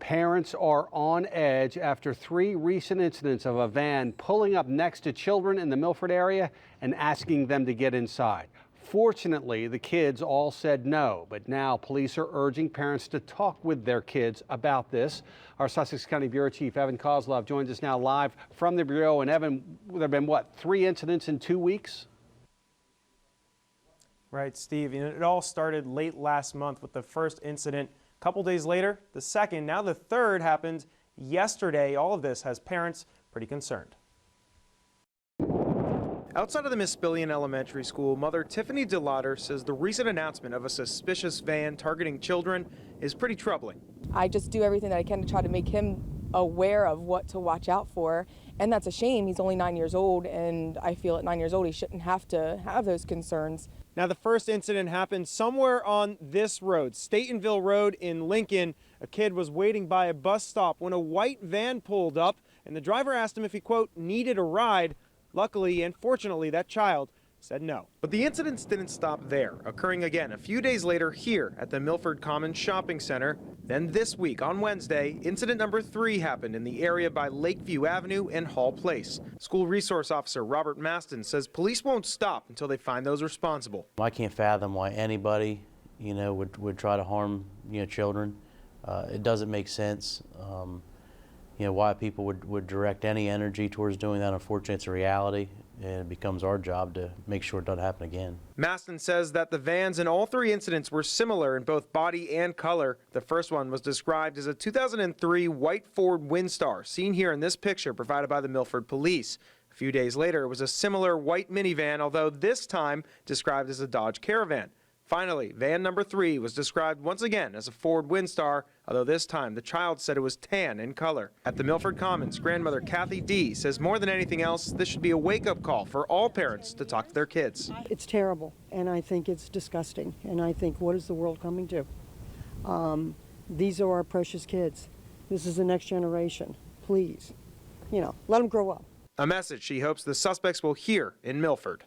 Parents are on edge after three recent incidents of a van pulling up next to children in the Milford area and asking them to get inside. Fortunately, the kids all said no, but now police are urging parents to talk with their kids about this. Our Sussex County Bureau Chief Evan Kozlov joins us now live from the Bureau. And Evan, there have been, what, 3 incidents in 2 weeks? Right, Steve. It all started late last month with the first incident. A couple days later, the second. Now the third happened yesterday. All of this has parents pretty concerned. Outside of the Miss Billion Elementary School, Mother Tiffany DeLauder says the recent announcement of a suspicious van targeting children is pretty troubling. I just do everything that I can to try to make him aware of what to watch out for. And that's a shame. He's only 9 years old, and I feel at 9 years old he shouldn't have to have those concerns. Now, the first incident happened somewhere on this road, Statenville Road in Lincoln. A kid was waiting by a bus stop when a white van pulled up, and the driver asked him if he, quote, needed a ride. Luckily and fortunately, that child said no. But the incidents didn't stop there, occurring again a few days later here at the Milford Commons Shopping Center. Then this week on Wednesday, incident number 3 happened in the area by Lakeview Avenue and Hall Place. School resource officer Robert Maston says police won't stop until they find those responsible. I can't fathom why anybody, would try to harm, children. It doesn't make sense. Why people would direct any energy towards doing that. Unfortunately, it's a reality, and it becomes our job to make sure it doesn't happen again. Maston says that the vans in all 3 incidents were similar in both body and color. The first one was described as a 2003 white Ford Windstar, seen here in this picture provided by the Milford Police. A few days later, it was a similar white minivan, although this time described as a Dodge Caravan. Finally, van number 3 was described once again as a Ford Windstar, although this time the child said it was tan in color. At the Milford Commons, grandmother Kathy D. says more than anything else, this should be a wake-up call for all parents to talk to their kids. It's terrible, and I think it's disgusting, and I think, what is the world coming to? These are our precious kids. This is the next generation. Please, let them grow up. A message she hopes the suspects will hear in Milford.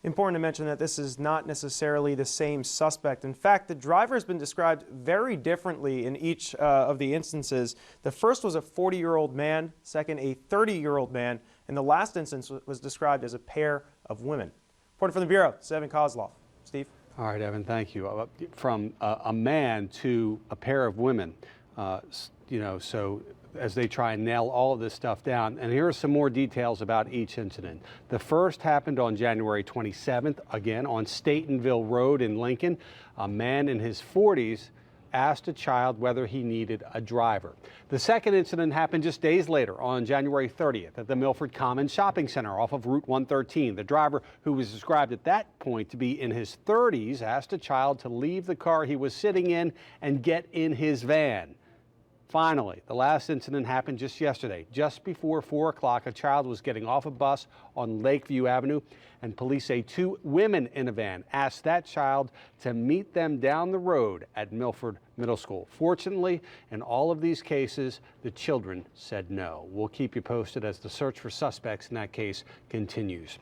Important to mention that this is not necessarily the same suspect. In fact, the driver has been described very differently in each of the instances. The first was a 40-year-old man, second a 30-year-old man, and the last instance was described as a pair of women. Reporting from the Bureau, it's Evan Kozlov. Steve? All right, Evan, thank you. From a man to a pair of women, so as they try and nail all of this stuff down. And here are some more details about each incident. The first happened on January 27th, again on Statenville Road in Lincoln. A man in his 40s asked a child whether he needed a driver. The second incident happened just days later on January 30th at the Milford Commons Shopping Center off of Route 113. The driver, who was described at that point to be in his 30s, asked a child to leave the car he was sitting in and get in his van. Finally, the last incident happened just yesterday. Just before 4 o'clock, a child was getting off a bus on Lakeview Avenue, and police say 2 women in a van asked that child to meet them down the road at Milford Middle School. Fortunately, in all of these cases, the children said no. We'll keep you posted as the search for suspects in that case continues.